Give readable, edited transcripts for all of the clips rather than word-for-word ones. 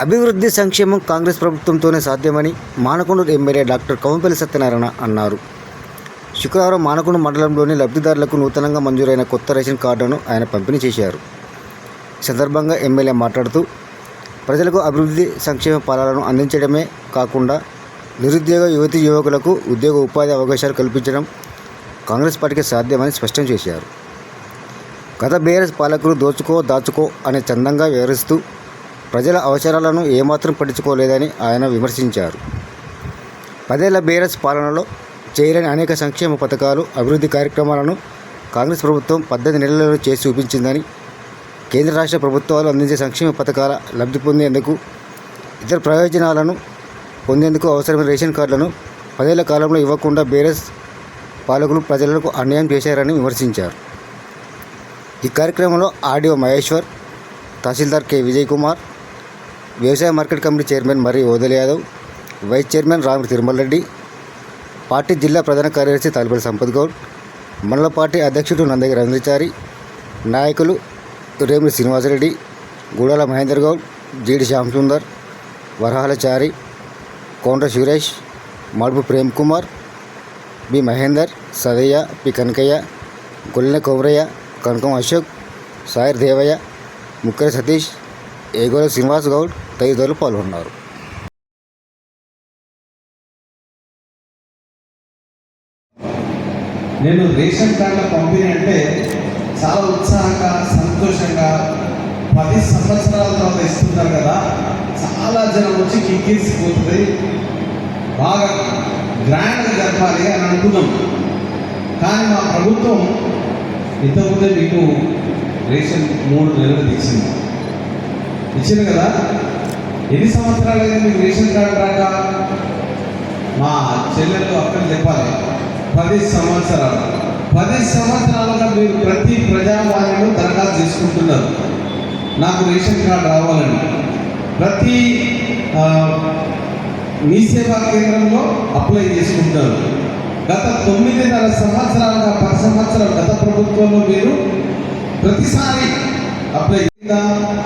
అభివృద్ధి సంక్షేమం కాంగ్రెస్ ప్రభుత్వంతోనే సాధ్యమని మానకొండూరు ఎమ్మెల్యే డాక్టర్ కవంపల్లి సత్యనారాయణ అన్నారు. శుక్రవారం మానకొండ మండలంలోని లబ్ధిదారులకు నూతనంగా మంజూరైన కొత్త రేషన్ కార్డును ఆయన పంపిణీ చేశారు. ఈ సందర్భంగా ఎమ్మెల్యే మాట్లాడుతూ ప్రజలకు అభివృద్ధి సంక్షేమ ఫలాలను అందించడమే కాకుండా నిరుద్యోగ యువతీ యువకులకు ఉద్యోగ ఉపాధి అవకాశాలు కల్పించడం కాంగ్రెస్ పార్టీకి సాధ్యమని స్పష్టం చేశారు. గత బీఆర్ఎస్ పాలకులు దాచుకో అనే చందంగా వ్యవహరిస్తూ ప్రజల అవసరాలను ఏమాత్రం పట్టించుకోలేదని ఆయన విమర్శించారు. 10 ఏళ్ల బీఆర్ఎస్ పాలనలో చేయలేని అనేక సంక్షేమ పథకాలు, అభివృద్ధి కార్యక్రమాలను కాంగ్రెస్ ప్రభుత్వం 18 నెలలలో చేసి చూపించిందని, కేంద్ర రాష్ట్ర ప్రభుత్వాలు అందించే సంక్షేమ పథకాల లబ్ధి పొందేందుకు, ఇతర ప్రయోజనాలను పొందేందుకు అవసరమైన రేషన్ కార్డులను 10 ఏళ్ల కాలంలో ఇవ్వకుండా బీఆర్ఎస్ పాలకులు ప్రజలకు అన్యాయం చేశారని విమర్శించారు. ఈ కార్యక్రమంలో ఆర్డీఓ మహేశ్వర్, తహసీల్దార్ కె విజయ్ కుమార్, వ్యవసాయ market committee chairman Marri Odela Yadav, vice chairman Ramidi Tirumala Reddy, party జిల్లా ప్రధాన కార్యదర్శి తాలిపల్లి సంపత్ గౌడ్, మండల పార్టీ అధ్యక్షుడు నందగి రవీంద్రచారి, నాయకులు రేమిడి శ్రీనివాసరెడ్డి, గూడాల మహేందర్ గౌడ్, జీడి శ్యామ్ సుందర్, వరహాల చారి, కోండ్ర సురేష్, మడుపు ప్రేమ్ కుమార్, బి మహేందర్, సదయ్య, పి కనకయ్య, గొల్లె కొమరయ్య, కనకం అశోక్, సాయిర్ దేవయ్య, ముక్కరి సతీష్, ఏగోల శ్రీనివాస్ గౌడ్ తదితరులు పాల్గొన్నారు. నేను రేషన్ కార్డుల పంపిణీ అంటే చాలా ఉత్సాహంగా, సంతోషంగా 10 సంవత్సరాల తర్వాత ఇస్తున్నారు కదా, చాలా జనం వచ్చి కిక్కిసిపోతుంది, బాగా గ్రాండ్గా జరపాలి అని అనుకున్నాం. కానీ మా ప్రభుత్వం ఇంతకుముందే మీకు రేషన్ 3 నెలలు ఇచ్చింది కదా. ఎన్ని సంవత్సరాలు అయితే మీకు రేషన్ కార్డు రాక? మా చెల్లెళ్ళు అక్కడ చెప్పాలి, 10 సంవత్సరాలు. 10 సంవత్సరాలుగా మీరు ప్రతి ప్రజావాణిలో దరఖాస్తు చేసుకుంటున్నారు, నాకు రేషన్ కార్డు రావాలని. ప్రతి మీ సేవా కేంద్రంలో అప్లై చేసుకుంటారు. గత 9.5 సంవత్సరాలుగా 10 సంవత్సరాలు గత ప్రభుత్వంలో మీరు ప్రతిసారి అప్లై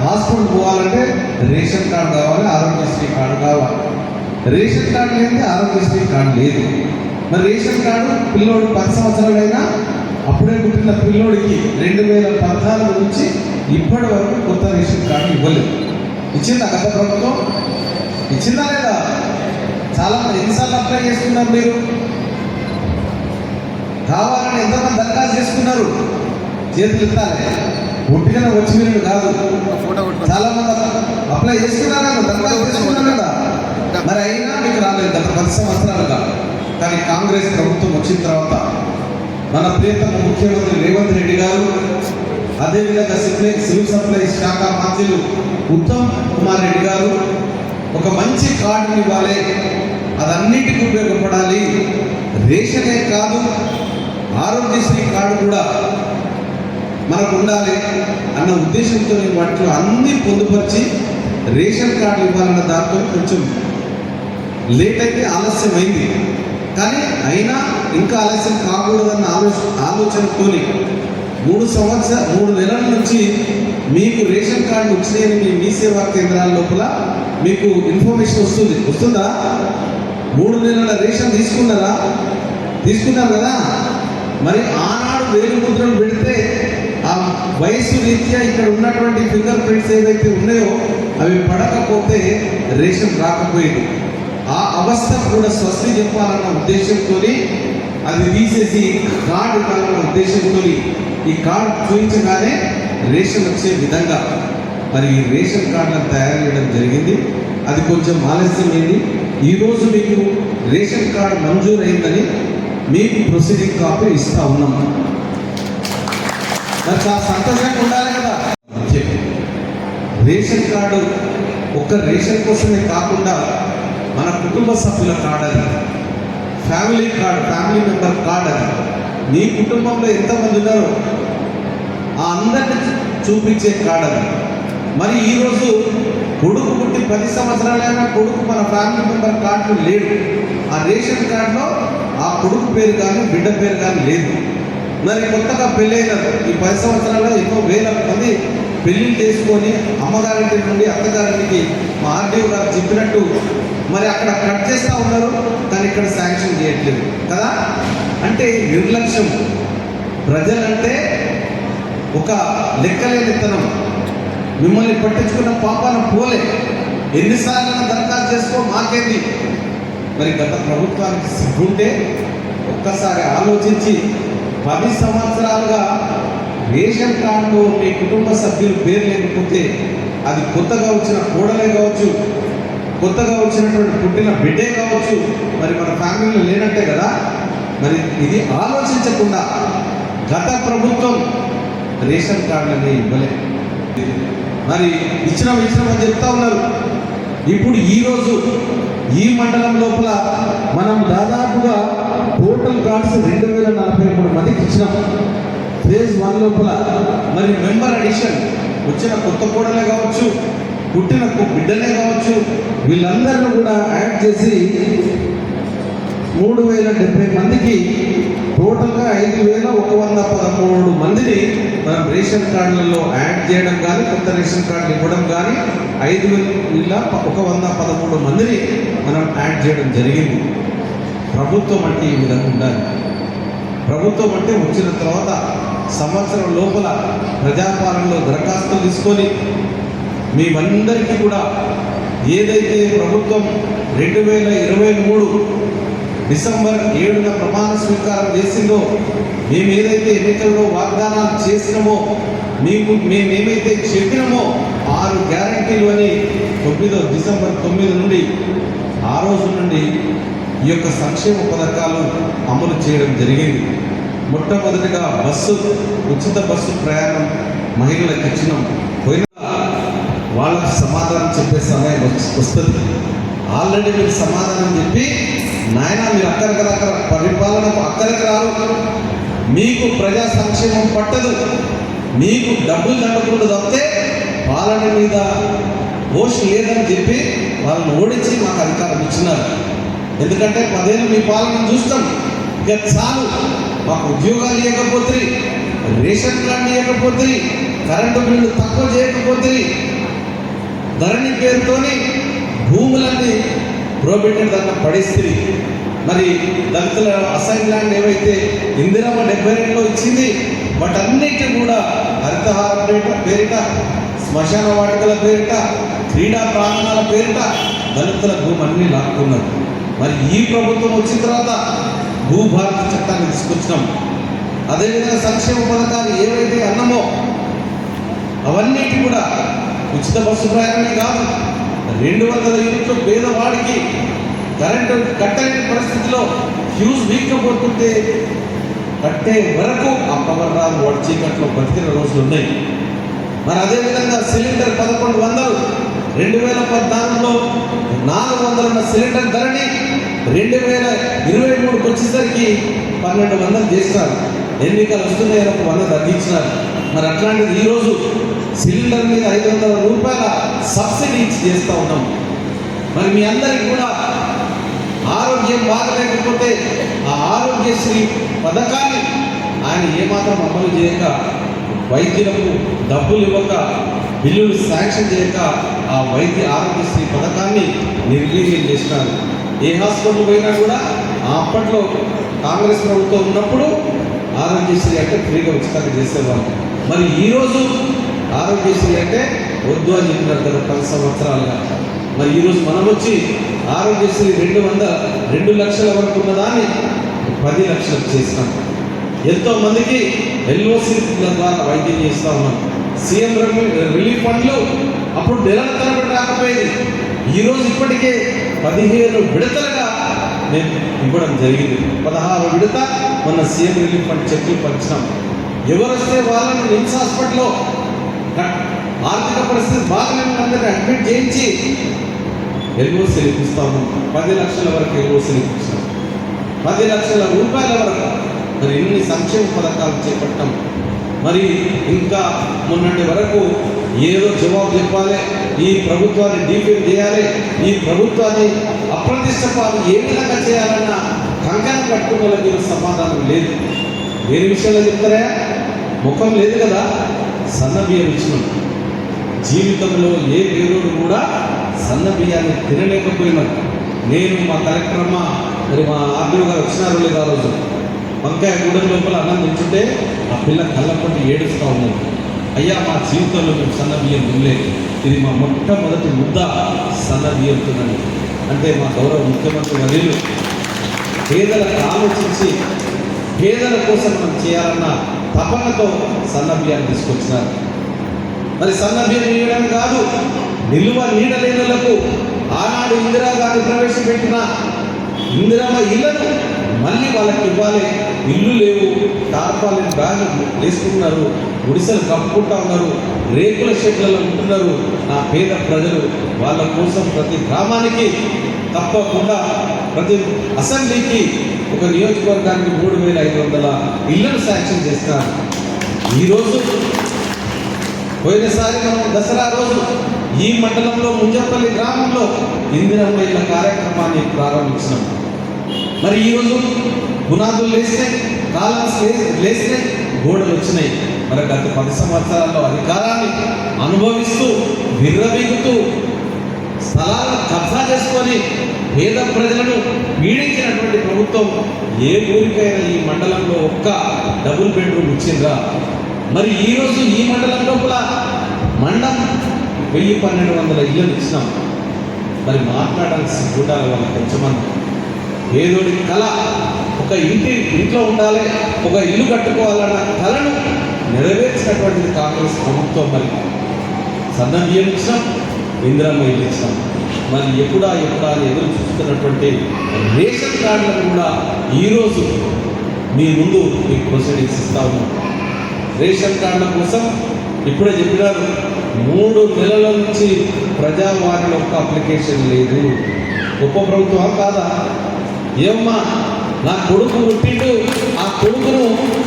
హాస్పిటల్ పోవాలంటే రేషన్ కార్డు కావాలి, ఆరోగ్యశ్రీ కార్డు కావాలి. రేషన్ కార్డు లేని ఆరోగ్యశ్రీ కార్డు లేదు. మరి రేషన్ కార్డు పిల్లోడు 10 సంవత్సరాలైనా అప్పుడే పుట్టిన పిల్లోడికి 2014 నుంచి ఇప్పటి వరకు కొత్త రేషన్ కార్డు ఇవ్వలేదు. ఇచ్చిందా గత ప్రభుత్వం? ఇచ్చిందా లేదా? చాలా ఎన్నిసార్లు అప్లై చేసుకున్నారు మీరు? కావాలని ఎంతమంది దరఖాస్తు చేసుకున్నారు? చేతులు ఎత్తాలి, ఒట్టిగానే వచ్చి మీరు కాదు. చాలా మంది అప్లై చేసుకున్నారు కదా, దరఖాస్తు చేసుకున్నారు కదా, మరి అయినా మీకు రాలేదు గత 10 సంవత్సరాలుగా. కానీ కాంగ్రెస్ ప్రభుత్వం వచ్చిన తర్వాత మన ప్రియతమ ముఖ్యమంత్రి రేవంత్ రెడ్డి గారు, అదేవిధంగా సివిల్ సప్లైస్ శాఖ మంత్రులు ఉత్తమ్ కుమార్ రెడ్డి గారు ఒక మంచి కార్డుని ఇవ్వాలి, అదన్నిటికీ ఉపయోగపడాలి, రేషనే కాదు ఆరోగ్యశ్రీ కార్డు కూడా మనకు ఉండాలి అన్న ఉద్దేశంతో వాటిలో అన్నీ పొందుపరిచి రేషన్ కార్డు ఇవ్వాలన్న దాంతో కొంచెం లేట్ అయితే ఆలస్యమైంది. కానీ అయినా ఇంకా ఆలస్యం కాకూడదన్న ఆలోచనతో 3 నెలల నుంచి మీకు రేషన్ కార్డు వచ్చినాయని మీ సేవా కేంద్రాల లోపల మీకు ఇన్ఫర్మేషన్ వస్తుందా? 3 నెలల రేషన్ తీసుకున్నారు కదా. మరి ఆనాడు వేలు ముద్రలు పెడితే ఆ వయసు రీత్యా ఇక్కడ ఉన్నటువంటి ఫింగర్ ప్రింట్స్ ఏవైతే ఉన్నాయో అవి పడకపోతే రేషన్ రాకపోయేది. ఆ అవస్థ కూడా స్వస్తి చెప్పాలన్న ఉద్దేశంతో అది తీసేసి కార్డు ఇవ్వాలన్న ఉద్దేశంతో ఈ కార్డు చూపించగానే రేషన్ వచ్చే విధంగా మరి ఈ రేషన్ కార్డులను తయారు చేయడం జరిగింది. అది కొంచెం ఆలస్యమైంది. ఈరోజు మీకు రేషన్ కార్డు మంజూరైందని మీకు ప్రొసీడింగ్ కాపీ ఇస్తా ఉన్నాం. మరి చాలా సంతోషంగా ఉండాలి కదా. రేషన్ కార్డు ఒక్క రేషన్ కోసమే కాకుండా మన కుటుంబ సభ్యుల కార్డు, అది ఫ్యామిలీ మెంబర్ కార్డు, అది మీ కుటుంబంలో ఎంతమంది ఉన్నారో ఆ అందరిని చూపించే కార్డు అది. మరి ఈరోజు కొడుకు పుట్టి 10 సంవత్సరాలైనా కొడుకు మన ఫ్యామిలీ మెంబర్ కార్డు లేడు. ఆ రేషన్ కార్డులో ఆ కొడుకు పేరు కానీ బిడ్డ పేరు కానీ లేదు. మరి కొత్తగా పెళ్ళైన ఈ 10 సంవత్సరాల్లో ఎన్నో వేల మంది పెళ్ళిళ్ళు చేసుకొని అమ్మగారింటి నుండి అత్తగారింటికి మా ఆర్డీఓ గారు చెప్పినట్టు మరి అక్కడ కట్ చేస్తూ ఉన్నారు, కానీ ఇక్కడ శాంక్షన్ చేయట్లేదు కదా. అంటే నిర్లక్ష్యం. ప్రజలంటే ఒక లెక్కలేనితనం. మిమ్మల్ని పట్టించుకున్న పాపాన పోలే. ఎన్నిసార్లు దరఖాస్తు చేసుకో మాకేంది. మరి గత ప్రభుత్వానికి సిగ్గుంటే ఒక్కసారి ఆలోచించి 10 సంవత్సరాలుగా రేషన్ కార్డులో మీ కుటుంబ సభ్యులు పేరు లేకపోతే అది కొత్తగా వచ్చిన కోడలే కావచ్చు, కొత్తగా వచ్చినటువంటి పుట్టిన బిడ్డే కావచ్చు, మరి మన ఫ్యామిలీలో లేనట్టే కదా. మరి ఇది ఆలోచించకుండా గత ప్రభుత్వం రేషన్ కార్డులని ఇవ్వలేదు. మరి ఇచ్చినామని చెప్తా ఉన్నారు. ఇప్పుడు ఈరోజు ఈ మండలం లోపల మనం దాదాపుగా టోటల్ కార్డ్స్ 2043 మందికి ఇచ్చినాం ఫేజ్ 1 లోపల. మరి మెంబర్ అడిషన్ వచ్చిన కొత్త కోడలే కావచ్చు, పుట్టిన బిడ్డలే కావచ్చు, వీళ్ళందరినీ కూడా యాడ్ చేసి 3070 మందికి టోటల్గా 5113 మందిని మనం రేషన్ కార్డులలో యాడ్ చేయడం కానీ, కొత్త రేషన్ కార్డులు ఇవ్వడం కానీ 5113 మందిని మనం యాడ్ చేయడం జరిగింది. ప్రభుత్వం అంటే ఈ విధంగా ఉండాలి. ప్రభుత్వం అంటే వచ్చిన తర్వాత సంవత్సరం లోపల ప్రజాపాలనలో దరఖాస్తులు తీసుకొని మేమందరికీ కూడా ఏదైతే ప్రభుత్వం 2023 డిసెంబర్ 7న ప్రమాణ స్వీకారం చేసిందో, మేము ఏదైతే ఎన్నికల్లో వాగ్దానాలు చేసినామో, మేమేమైతే చెప్పినామో 6 గ్యారంటీలు అని డిసెంబర్ 9 నుండి ఆ రోజు నుండి ఈ యొక్క సంక్షేమ పథకాలు అమలు చేయడం జరిగింది. మొట్టమొదటిగా ఉచిత బస్సు ప్రయాణం మహిళలకు ఇచ్చినాం. పోయిన వాళ్ళకి సమాధానం చెప్పే సమయం వస్తుంది. ఆల్రెడీ మీరు సమాధానం చెప్పి నాయన మీరు అక్కడికక్కడ పరిపాలనకు అక్కడికి రారు, మీకు ప్రజా సంక్షేమం పట్టదు, మీకు డబ్బులు దండకుండా తప్పితే పాలన మీద ఓష్ లేదని చెప్పి వాళ్ళని ఓడించి మాకు అధికారం ఇచ్చినారు. ఎందుకంటే 10 ఏళ్ళు మీ పాలన చూస్తాం, ఇక చాలు, మాకు ఉద్యోగాలు ఇవ్వకపోతే, రేషన్ కార్డు ఇవ్వకపోతే, కరెంటు బిల్లు తక్కువ చేయకపోతే, ధరణి పేరుతోని భూములన్నీ ప్రోబిటెడ్ దాకా పడేస్తుంది. మరి దళితుల అసైన్ ల్యాండ్ ఏవైతే ఇందిరమ్మ 72లో ఇచ్చింది, వాటన్నిటి కూడా హరితహార పేరిట, శ్మశాన వాటికల పేరిట, క్రీడా ప్రాంగణాల పేరిట దళితుల భూమి అన్నీ లాక్కున్నారు. మరి ఈ ప్రభుత్వం వచ్చిన తర్వాత భూభారతి చట్టాన్ని తీసుకొచ్చినాం. అదేవిధంగా సంక్షేమ పథకాలు ఏవైతే అన్నమో అవన్నిటి కూడా ఉచిత బస్సు ప్రయాణమే కాదు, 200 యూనిట్లు పేదవాడికి కరెంటు కట్టలేని పరిస్థితిలో ఫ్యూజ్ వీక్కపోతుంటే కట్టే వరకు ఆ పవర్ రాదు, వాడి చీకట్లో బతికిన రోజులు ఉన్నాయి. మరి అదేవిధంగా సిలిండర్ 1100, 2014లో 400 ఉన్న సిలిండర్ ధరని 2023కి వచ్చేసరికి 1200 చేసినారు. ఎన్నికలు వస్తున్నాయని ఒక 100 తగ్గించినారు. మరి అట్లాంటిది ఈరోజు సిలిండర్ మీద 500 రూపాయల సబ్సిడీ ఇచ్చి చేస్తూ ఉన్నాం. మరి మీ అందరికీ కూడా ఆరోగ్యం బాగలేకపోతే ఆ ఆరోగ్యశ్రీ పథకాన్ని ఆయన ఏమాత్రం అమలు చేయక, వైద్యులకు డబ్బులు ఇవ్వక, బిల్లులు శాంక్షన్ చేయక ఆ ఆరోగ్యశ్రీ పథకాన్ని నిర్వీర్యం చేసినారు. ఏ హాస్పిటల్ పోయినా కూడా అప్పట్లో కాంగ్రెస్ ప్రభుత్వం ఉన్నప్పుడు ఆరోగ్యశ్రీ అంటే ఫ్రీగా ఉచితంగా చేసేవాళ్ళు. మరి ఈరోజు ఆరోగ్యశ్రీ అంటే వద్దు అని చెప్పినారు కదా 10 సంవత్సరాలుగా. మరి ఈరోజు మనం వచ్చి ఆరోగ్యశ్రీ 2 లక్షల వరకు ఉన్నదాన్ని 10 లక్షలకు చేసినాం. ఎంతోమందికి ఎల్ఓసి ద్వారా వైద్యం చేస్తూ ఉన్నాం. సీఎం రిలీఫ్ ఫండ్లు అప్పుడు నెలల తరబడి రాకపోయేది, ఈరోజు ఇప్పటికే 15 విడతలుగా మేము ఇవ్వడం జరిగింది. 16వ విడత మన సీఎం రిలీఫ్ ఫండ్ చెక్కులు పంచినాం. ఎవరు వస్తే వాళ్ళని నిమ్స్ హాస్పిటల్లో ఆర్థిక పరిస్థితి బాగాలేని అందరినీ అడ్మిట్ చేయించి ఎల్ఓసి ఇప్పిస్తా ఉన్నాం. 10 లక్షల వరకు ఎల్ఓసి ఇప్పించాం, 10 లక్షల రూపాయల వరకు. మరి ఇన్ని సంక్షేమ పథకాలు చేపట్టాం. మరి ఇంకా మొన్నటి వరకు ఏదో జవాబు చెప్పాలి, ఈ ప్రభుత్వాన్ని డీఫేమ్ చేయాలి, ఈ ప్రభుత్వాన్ని అప్రతిష్టపాలు ఏ విధంగా చేయాలన్న కంకణం కట్టుకున్న వాళ్ళకి సమాధానం లేదు. వేరే విషయాల్లో చెప్తారా? ముఖం లేదు కదా. సన్న బియ్యం ఇచ్చినాం, జీవితంలో ఏ పేదోడు కూడా సన్న బియ్యాన్ని తినలేకపోయినారు. నేను మా కలెక్టర్ అమ్మ మరి మా ఆర్డీఓ గారు వచ్చినారు లేదు ఆ రోజు వంకాయ గూడెం లోపల అన్నం తింటుంటే ఆ పిల్ల కళ్ళపండి ఏడుస్తూ ఉన్నది. అయ్యా మా జీవితంలో మేము సన్న బియ్యం తినలేదు, ఇది మా మొట్టమొదటి ముద్ద సన్న బియ్యంతోనని. అంటే మా గౌరవ ముఖ్యమంత్రి వర్యులు పేదలకు ఆలోచించి పేదల కోసం మనం చేయాలన్న తపనతో సన్న బియ్యాన్ని తీసుకొచ్చినారు. మరి సన్న బియ్యం ఇవ్వడం కాదు, నిలువ నీడలేనులకు ఆనాడు ఇందిరాగాంధీ ప్రవేశపెట్టిన ఇందిరమ్మ ఇళ్లను మళ్ళీ వాళ్ళకి ఇవ్వాలి. ఇల్లు లేవు, టార్పాలిన్ బ్యాగ్ వేసుకుంటున్నారు, గుడిసెలు కప్పుకుంటా ఉన్నారు, రేకుల షెడ్లలో ఉంటున్నారు ఆ పేద ప్రజలు. వాళ్ళ కోసం ప్రతి గ్రామానికి తప్పకుండా ప్రతి అసెంబ్లీకి ఒక నియోజకవర్గానికి 3,500 ఇళ్లను శాంక్షన్ చేస్తారు. ఈరోజు పోయినసారి మనం దసరా రోజు ఈ మండలంలో ముంజపల్లి గ్రామంలో ఇందిరమ్మ ఇళ్ల కార్యక్రమాన్ని ప్రారంభించినాం. మరి ఈరోజు పునాదులు లేచినాయి, కాలమ్స్ లేచినాయి, గోడలు వచ్చినాయి. మరి గత 10 సంవత్సరాల్లో అధికారాన్ని అనుభవిస్తూ విర్రవీగుతూ స్థలాలను కబ్జా చేసుకొని పేద ప్రజలను పీడించినటువంటి ప్రభుత్వం ఏ ఊరికైనా ఈ మండలంలో ఒక్క డబుల్ బెడ్రూమ్ ఇచ్చిందా? మరి ఈరోజు ఈ మండలం లోపల 1,000-1,200 ఇళ్ళను ఇచ్చినాం. మరి మాట్లాడాల్సి చూడాలి వాళ్ళ కొంచెమంది. పేదోడి కళ ఒక ఇంట్లో ఉండాలి, ఒక ఇల్లు కట్టుకోవాలన్న కళను నెరవేర్చినటువంటిది కాంగ్రెస్ ప్రభుత్వం. మరి సన్న బియ్యం ఇచ్చినాం, ఇందిరమ్మ ఇల్లు ఇచ్చినాం. మరి ఎప్పుడా అని ఎదురు చూస్తున్నటువంటి రేషన్ కార్డులను కూడా ఈరోజు మీ ముందు మీకు ప్రొసీడింగ్స్ ఇస్తా ఉన్నాం. రేషన్ కార్డుల కోసం ఇప్పుడే చెప్పినారు, 3 నెలల నుంచి ప్రజావాణిలో ఒక అప్లికేషన్ లేదు. గొప్ప ప్రభుత్వం కాదా? ఏమమ్మా నా కొడుకు పుట్టిండు, ఆ కొడుకును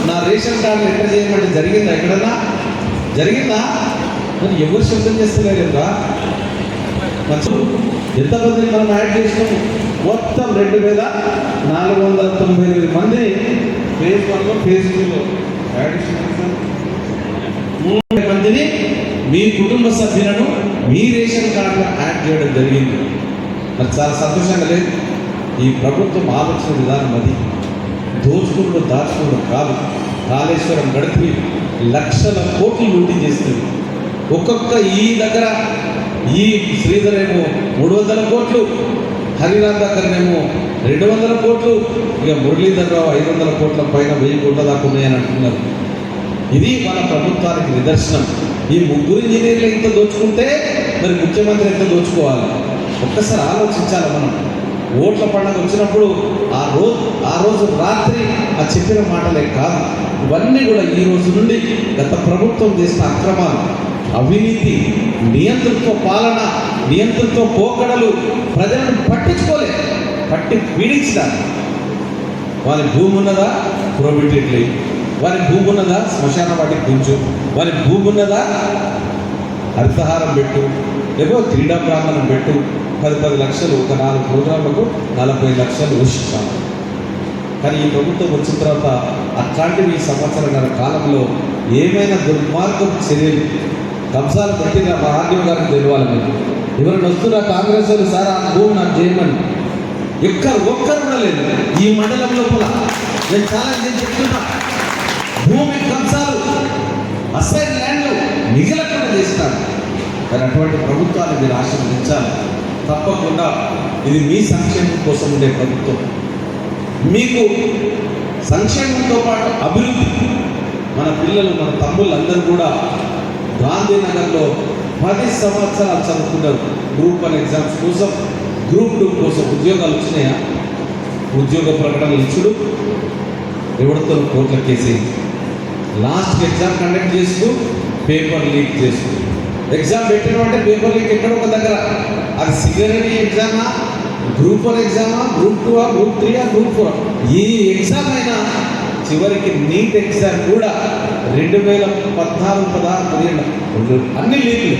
నా రేషన్ కార్డును ఎంటర్ చేయమంటే జరిగిందా? ఎక్కడన్నా జరిగిందా? మరి ఎవరు శబ్దం చేస్తున్నారు కదా? ఎంతమందిని మనం యాడ్ చేసినాము? మొత్తం 2,498 మందిని ఫేజ్ 1లో ఫేజ్ 2లో యాడ్ చేసినాం. 3 మందిని మీ కుటుంబ సభ్యులను మీ రేషన్ కార్డులో యాడ్ చేయడం జరిగింది. మరి చాలా సంతోషంగా లేదు. ఈ ప్రభుత్వం ఆలోచన విధానం అది దోచుకుంటూ దాచుకోవడం కాదు. కాళేశ్వరం గడిపి లక్షల కోట్లు లూటీ చేస్తుంది. ఒక్కొక్క ఈ దగ్గర ఈ శ్రీధర్ ఏమో 300 కోట్లు, హరినాథ్ దగ్గరనేమో 200 కోట్లు, ఇక మురళీధర్ రావు 500 కోట్ల పైన 1000 కోట్ల దాకా ఉన్నాయని అంటున్నారు. ఇది మన ప్రభుత్వానికి నిదర్శనం. ఈ 3 ఇంజనీర్లు ఎంత దోచుకుంటే మరి ముఖ్యమంత్రి ఎంత దోచుకోవాలి? ఒక్కసారి ఆలోచించాలి మనం. ఓట్ల పండుగ వచ్చినప్పుడు ఆ రోజు రాత్రి ఆ చెప్పిన మాటలే కాదు, ఇవన్నీ కూడా ఈ రోజు నుండి గత ప్రభుత్వం చేసిన అక్రమాలు, అవినీతి, నియంతృత్వ పాలన, నియంతృత్వ పోకడలు ప్రజలను పట్టి పీడించడానికి. వారి భూమి ఉన్నదా ప్రొబిటెడ్లీ, వారి భూమి ఉన్నదా శ్మశాన వాటికి గుంచు, వారి భూమి ఉన్నదా హరితహారం పెట్టు, లేకపోతే క్రీడా ప్రాంగణం పెట్టు, 10 లక్షలు ఒక 4 ప్రోగ్రాంలకు 40 లక్షలు ఊషిస్తాను. కానీ ఈ ప్రభుత్వం వచ్చిన తర్వాత అట్లాంటివి ఈ సంవత్సరాల కాలంలో ఏమైనా దుర్మార్గం చర్యలు కబ్జాలు పెట్టిన మా ఆర్డీఓ గారికి తెలియాలి. మీరు ఎవరైనా వస్తున్నా కాంగ్రెస్ వాళ్ళు సార్ ఆ భూమి నాకు చేయమని ఒక్కరు కూడా లేదు ఈ మండలం లోపల. నేను చాలా చెప్తున్నా, భూమి కబ్జాలు అసైన్ ల్యాండ్లు మిగిలకుండా చేస్తారు. మరి అటువంటి ప్రభుత్వాన్ని మీరు ఆశీర్వదించాలి. తప్పకుండా ఇది మీ సంక్షేమం కోసం ఉండే ప్రభుత్వం. మీకు సంక్షేమంతో పాటు అభివృద్ధి. మన పిల్లలు, మన తమ్ముళ్ళు అందరూ కూడా గాంధీనగర్లో 10 సంవత్సరాలు చదువుకున్నారు. గ్రూప్ 1 ఎగ్జామ్స్ కోసం, గ్రూప్ 2 కోసం ఉద్యోగాలు వచ్చినాయా? ఉద్యోగ ప్రకటనలు ఇచ్చుడు, ఎవరితో కోర్టుల కేసు, లాస్ట్ ఎగ్జామ్ కండక్ట్ చేస్తూ పేపర్ లీక్ చేస్తూ. ఎగ్జామ్ పెట్టిన అంటే పేపర్ లీక్ ఎక్కడ ఒక దగ్గర. అది సిగరెట్ ఎగ్జామా, గ్రూప్ 1 ఎగ్జామా, గ్రూప్ 2, గ్రూప్ 3, గ్రూప్ 4, ఈ ఎగ్జామ్ అయినా చివరికి నీట్ ఎగ్జామ్ కూడా 2014, 16, 17 అన్ని లీక్లు.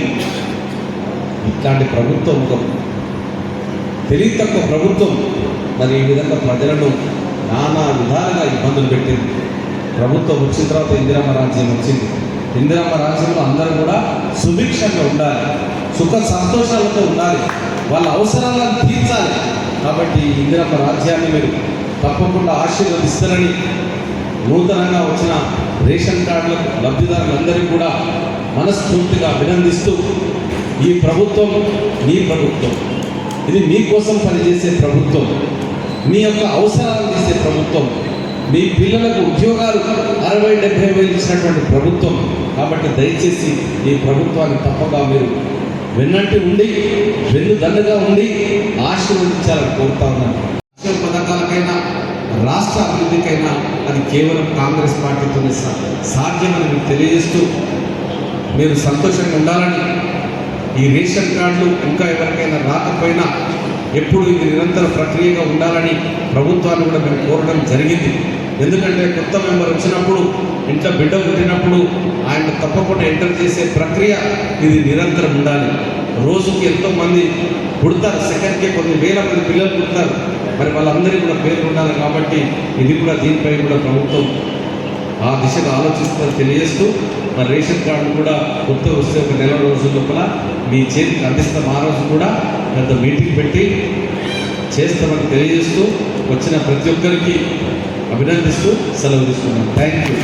ఇట్లాంటి ప్రభుత్వం ఒక తెలివి తక్కువ ప్రభుత్వం. మరి ఈ విధంగా ప్రజలను నానా విధాలుగా ఇబ్బందులు పెట్టింది. ప్రభుత్వం వచ్చిన తర్వాత ఇందిరమ్మ రాజ్యం వచ్చింది. ఇందిరమ్మ రాజ్యంలో అందరూ కూడా సుభిక్షంగా ఉండాలి, సుఖ సంతోషాలతో ఉండాలి, వాళ్ళ అవసరాలను తీర్చాలి. కాబట్టి ఇందిరమ్మ రాజ్యాన్ని మీరు తప్పకుండా ఆశీర్వదిస్తారని నూతనంగా వచ్చిన రేషన్ కార్డులకు లబ్ధిదారులందరికీ కూడా మనస్ఫూర్తిగా అభినందిస్తూ, ఈ ప్రభుత్వం మీ ప్రభుత్వం, ఇది మీకోసం పనిచేసే ప్రభుత్వం, మీ యొక్క అవసరాలు తీసే ప్రభుత్వం, మీ పిల్లలకు ఉద్యోగాలు 60-70 వేలు ఇచ్చినటువంటి ప్రభుత్వం. కాబట్టి దయచేసి ఈ ప్రభుత్వాన్ని తప్పగా మీరు వెన్నంటి ఉండి, వెన్నుదన్నుగా ఉండి ఆశీర్వదించాలని కోరుతా ఉన్నాను. పథకాలకైనా రాష్ట్ర అభివృద్ధికైనా అది కేవలం కాంగ్రెస్ పార్టీతోనే సాధ్యమని మీకు తెలియజేస్తూ, మీరు సంతోషంగా ఉండాలని, ఈ రేషన్ కార్డులు ఇంకా ఎవరికైనా రాకపోయినా ఎప్పుడు ఇది నిరంతర ప్రక్రియగా ఉండాలని ప్రభుత్వాన్ని కూడా మేము కోరడం జరిగింది. ఎందుకంటే కొత్త మెంబర్ వచ్చినప్పుడు, ఇంట్లో బిడ్డ పుట్టినప్పుడు ఆయన తప్పకుండా ఎంటర్ చేసే ప్రక్రియ ఇది నిరంతరం ఉండాలి. రోజుకి ఎంతోమంది పుడతారు, సెకండ్కే కొన్ని వేల మంది పిల్లలు పుడతారు. మరి వాళ్ళందరికీ కూడా పేర్లు ఉండాలి. కాబట్టి ఇది కూడా, దీనిపై కూడా ప్రభుత్వం ఆ దిశగా ఆలోచిస్తుందని తెలియజేస్తూ, మరి రేషన్ కార్డు కూడా కొత్త వస్తే ఒక నెల రోజుల లోపల మీ చేతికి అందిస్తాం. ఆ రోజు కూడా పెద్ద మీటింగ్ పెట్టి చేస్తామని తెలియజేస్తూ, వచ్చిన ప్రతి ఒక్కరికి అభినందిస్తూ సెలవు తీసుకున్నాను. Thank you.